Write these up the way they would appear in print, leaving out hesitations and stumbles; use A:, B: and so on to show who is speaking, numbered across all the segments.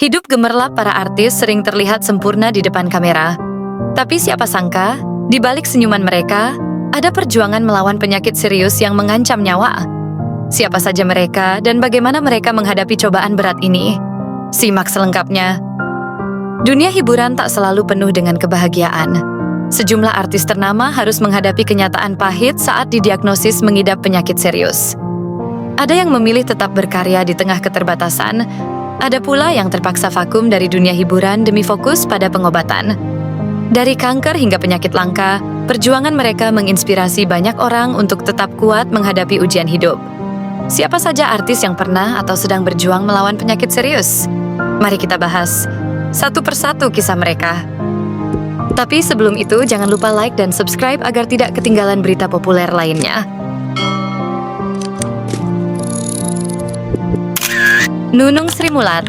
A: Hidup gemerlap para artis sering terlihat sempurna di depan kamera. Tapi siapa sangka, di balik senyuman mereka, ada perjuangan melawan penyakit serius yang mengancam nyawa. Siapa saja mereka dan bagaimana mereka menghadapi cobaan berat ini? Simak selengkapnya. Dunia hiburan tak selalu penuh dengan kebahagiaan. Sejumlah artis ternama harus menghadapi kenyataan pahit saat didiagnosis mengidap penyakit serius. Ada yang memilih tetap berkarya di tengah keterbatasan, ada pula yang terpaksa vakum dari dunia hiburan demi fokus pada pengobatan. Dari kanker hingga penyakit langka, perjuangan mereka menginspirasi banyak orang untuk tetap kuat menghadapi ujian hidup. Siapa saja artis yang pernah atau sedang berjuang melawan penyakit serius? Mari kita bahas satu persatu kisah mereka. Tapi sebelum itu, jangan lupa like dan subscribe agar tidak ketinggalan berita populer lainnya. Nunung Sri Mulat.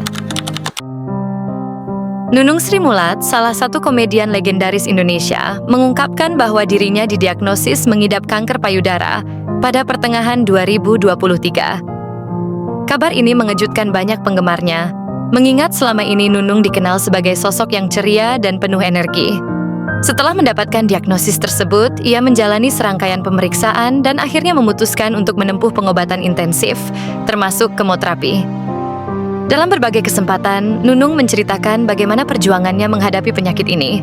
A: Nunung Sri Mulat, salah satu komedian legendaris Indonesia, mengungkapkan bahwa dirinya didiagnosis mengidap kanker payudara pada pertengahan 2023. Kabar ini mengejutkan banyak penggemarnya, mengingat selama ini Nunung dikenal sebagai sosok yang ceria dan penuh energi. Setelah mendapatkan diagnosis tersebut, ia menjalani serangkaian pemeriksaan dan akhirnya memutuskan untuk menempuh pengobatan intensif, termasuk kemoterapi. Dalam berbagai kesempatan, Nunung menceritakan bagaimana perjuangannya menghadapi penyakit ini.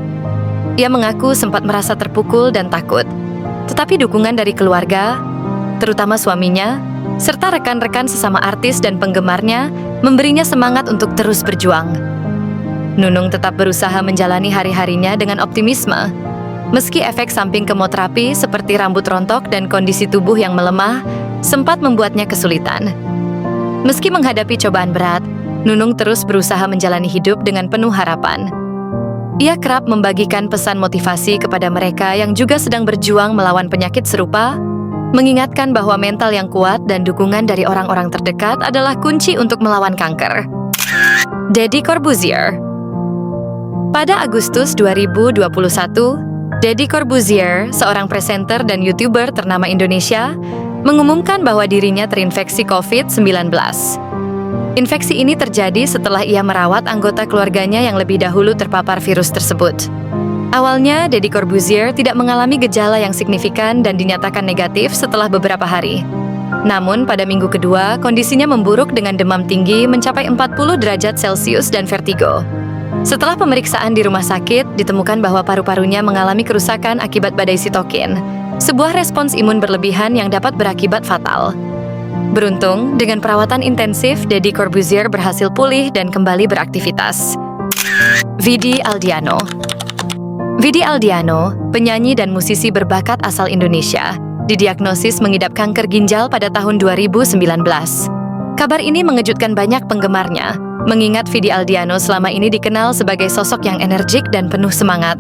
A: Ia mengaku sempat merasa terpukul dan takut, tetapi dukungan dari keluarga, terutama suaminya, serta rekan-rekan sesama artis dan penggemarnya, memberinya semangat untuk terus berjuang. Nunung tetap berusaha menjalani hari-harinya dengan optimisme, meski efek samping kemoterapi seperti rambut rontok dan kondisi tubuh yang melemah sempat membuatnya kesulitan. Meski menghadapi cobaan berat, Nunung terus berusaha menjalani hidup dengan penuh harapan. Ia kerap membagikan pesan motivasi kepada mereka yang juga sedang berjuang melawan penyakit serupa, mengingatkan bahwa mental yang kuat dan dukungan dari orang-orang terdekat adalah kunci untuk melawan kanker. Deddy Corbuzier. Pada Agustus 2021, Deddy Corbuzier, seorang presenter dan YouTuber ternama Indonesia, mengumumkan bahwa dirinya terinfeksi COVID-19. Infeksi ini terjadi setelah ia merawat anggota keluarganya yang lebih dahulu terpapar virus tersebut. Awalnya, Deddy Corbuzier tidak mengalami gejala yang signifikan dan dinyatakan negatif setelah beberapa hari. Namun, pada minggu kedua, kondisinya memburuk dengan demam tinggi mencapai 40 derajat Celcius dan vertigo. Setelah pemeriksaan di rumah sakit, ditemukan bahwa paru-parunya mengalami kerusakan akibat badai sitokin, sebuah respons imun berlebihan yang dapat berakibat fatal. Beruntung, dengan perawatan intensif, Deddy Corbuzier berhasil pulih dan kembali beraktivitas. Vidi Aldiano. Vidi Aldiano, penyanyi dan musisi berbakat asal Indonesia, didiagnosis mengidap kanker ginjal pada tahun 2019. Kabar ini mengejutkan banyak penggemarnya, mengingat Vidi Aldiano selama ini dikenal sebagai sosok yang energik dan penuh semangat.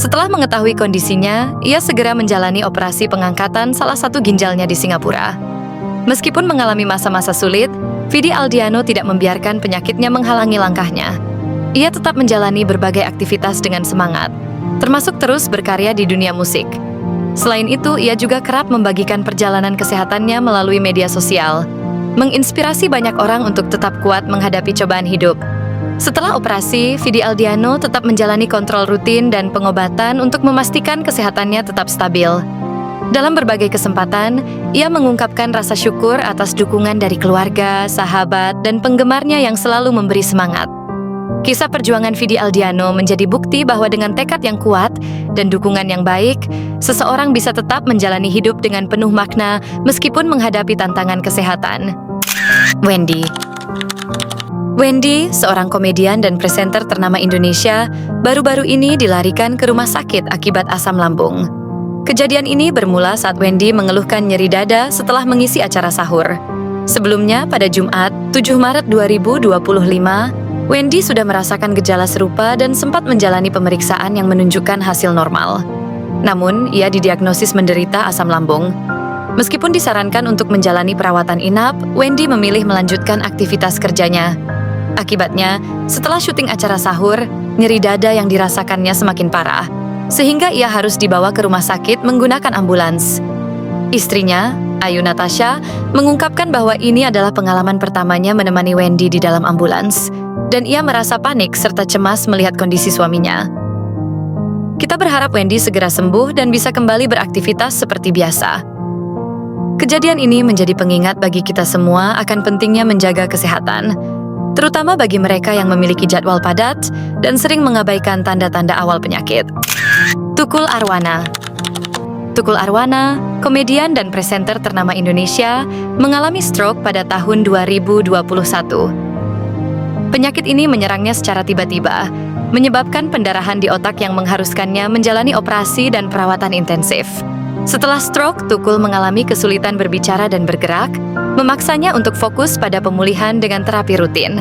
A: Setelah mengetahui kondisinya, ia segera menjalani operasi pengangkatan salah satu ginjalnya di Singapura. Meskipun mengalami masa-masa sulit, Vidi Aldiano tidak membiarkan penyakitnya menghalangi langkahnya. Ia tetap menjalani berbagai aktivitas dengan semangat, termasuk terus berkarya di dunia musik. Selain itu, ia juga kerap membagikan perjalanan kesehatannya melalui media sosial, menginspirasi banyak orang untuk tetap kuat menghadapi cobaan hidup. Setelah operasi, Vidi Aldiano tetap menjalani kontrol rutin dan pengobatan untuk memastikan kesehatannya tetap stabil. Dalam berbagai kesempatan, ia mengungkapkan rasa syukur atas dukungan dari keluarga, sahabat, dan penggemarnya yang selalu memberi semangat. Kisah perjuangan Vidi Aldiano menjadi bukti bahwa dengan tekad yang kuat dan dukungan yang baik, seseorang bisa tetap menjalani hidup dengan penuh makna meskipun menghadapi tantangan kesehatan. Wendy. Wendy, seorang komedian dan presenter ternama Indonesia, baru-baru ini dilarikan ke rumah sakit akibat asam lambung. Kejadian ini bermula saat Wendy mengeluhkan nyeri dada setelah mengisi acara sahur. Sebelumnya, pada Jumat, 7 Maret 2025, Wendy sudah merasakan gejala serupa dan sempat menjalani pemeriksaan yang menunjukkan hasil normal. Namun, ia didiagnosis menderita asam lambung. Meskipun disarankan untuk menjalani perawatan inap, Wendy memilih melanjutkan aktivitas kerjanya. Akibatnya, setelah syuting acara sahur, nyeri dada yang dirasakannya semakin parah, sehingga ia harus dibawa ke rumah sakit menggunakan ambulans. Istrinya, Ayu Natasha, mengungkapkan bahwa ini adalah pengalaman pertamanya menemani Wendy di dalam ambulans, dan ia merasa panik serta cemas melihat kondisi suaminya. Kita berharap Wendy segera sembuh dan bisa kembali beraktivitas seperti biasa. Kejadian ini menjadi pengingat bagi kita semua akan pentingnya menjaga kesehatan, terutama bagi mereka yang memiliki jadwal padat dan sering mengabaikan tanda-tanda awal penyakit. Tukul Arwana. Tukul Arwana, komedian dan presenter ternama Indonesia, mengalami stroke pada tahun 2021. Penyakit ini menyerangnya secara tiba-tiba, menyebabkan pendarahan di otak yang mengharuskannya menjalani operasi dan perawatan intensif. Setelah stroke, Tukul mengalami kesulitan berbicara dan bergerak, memaksanya untuk fokus pada pemulihan dengan terapi rutin.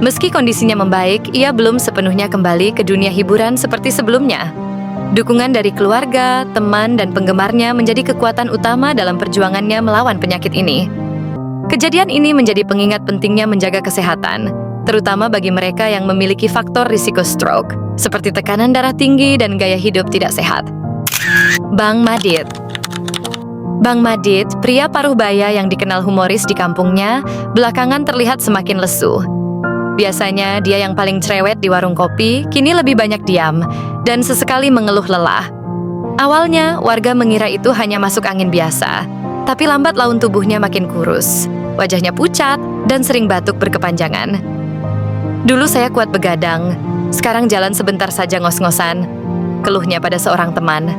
A: Meski kondisinya membaik, ia belum sepenuhnya kembali ke dunia hiburan seperti sebelumnya. Dukungan dari keluarga, teman, dan penggemarnya menjadi kekuatan utama dalam perjuangannya melawan penyakit ini. Kejadian ini menjadi pengingat pentingnya menjaga kesehatan, terutama bagi mereka yang memiliki faktor risiko stroke, seperti tekanan darah tinggi dan gaya hidup tidak sehat. Bang Madit. Bang Madit, pria paruh baya yang dikenal humoris di kampungnya, belakangan terlihat semakin lesu. Biasanya dia yang paling cerewet di warung kopi, kini lebih banyak diam dan sesekali mengeluh lelah. Awalnya, warga mengira itu hanya masuk angin biasa, tapi lambat laun tubuhnya makin kurus, wajahnya pucat, dan sering batuk berkepanjangan. Dulu saya kuat begadang, sekarang jalan sebentar saja ngos-ngosan, keluhnya pada seorang teman.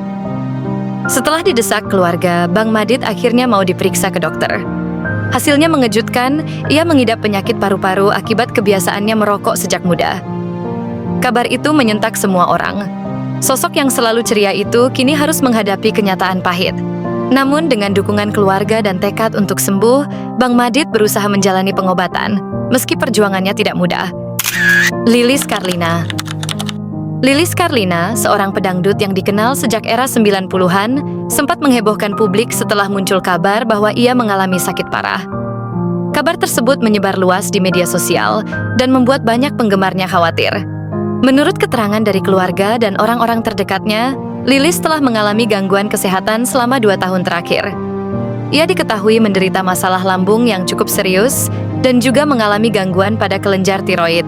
A: Setelah didesak keluarga, Bang Madit akhirnya mau diperiksa ke dokter. Hasilnya mengejutkan, ia mengidap penyakit paru-paru akibat kebiasaannya merokok sejak muda. Kabar itu menyentak semua orang. Sosok yang selalu ceria itu kini harus menghadapi kenyataan pahit. Namun dengan dukungan keluarga dan tekad untuk sembuh, Bang Madit berusaha menjalani pengobatan, meski perjuangannya tidak mudah. Lilis Karlina. Lilis Karlina, seorang pedangdut yang dikenal sejak era 90-an, sempat menghebohkan publik setelah muncul kabar bahwa ia mengalami sakit parah. Kabar tersebut menyebar luas di media sosial dan membuat banyak penggemarnya khawatir. Menurut keterangan dari keluarga dan orang-orang terdekatnya, Lilis telah mengalami gangguan kesehatan selama 2 tahun terakhir. Ia diketahui menderita masalah lambung yang cukup serius dan juga mengalami gangguan pada kelenjar tiroid.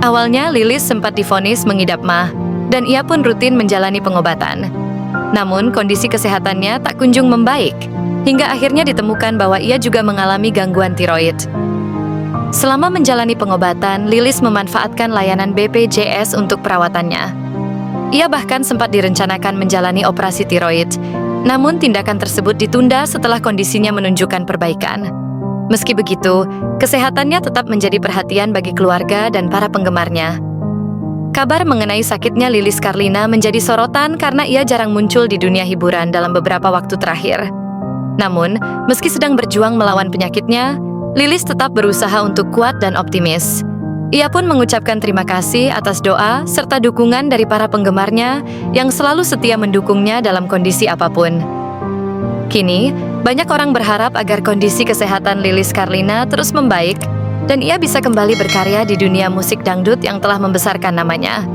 A: Awalnya, Lilis sempat divonis mengidap MAH, dan ia pun rutin menjalani pengobatan. Namun, kondisi kesehatannya tak kunjung membaik, hingga akhirnya ditemukan bahwa ia juga mengalami gangguan tiroid. Selama menjalani pengobatan, Lilis memanfaatkan layanan BPJS untuk perawatannya. Ia bahkan sempat direncanakan menjalani operasi tiroid, namun tindakan tersebut ditunda setelah kondisinya menunjukkan perbaikan. Meski begitu, kesehatannya tetap menjadi perhatian bagi keluarga dan para penggemarnya. Kabar mengenai sakitnya Lilis Karlina menjadi sorotan karena ia jarang muncul di dunia hiburan dalam beberapa waktu terakhir. Namun, meski sedang berjuang melawan penyakitnya, Lilis tetap berusaha untuk kuat dan optimis. Ia pun mengucapkan terima kasih atas doa serta dukungan dari para penggemarnya yang selalu setia mendukungnya dalam kondisi apapun. Kini, banyak orang berharap agar kondisi kesehatan Lilis Karlina terus membaik dan ia bisa kembali berkarya di dunia musik dangdut yang telah membesarkan namanya.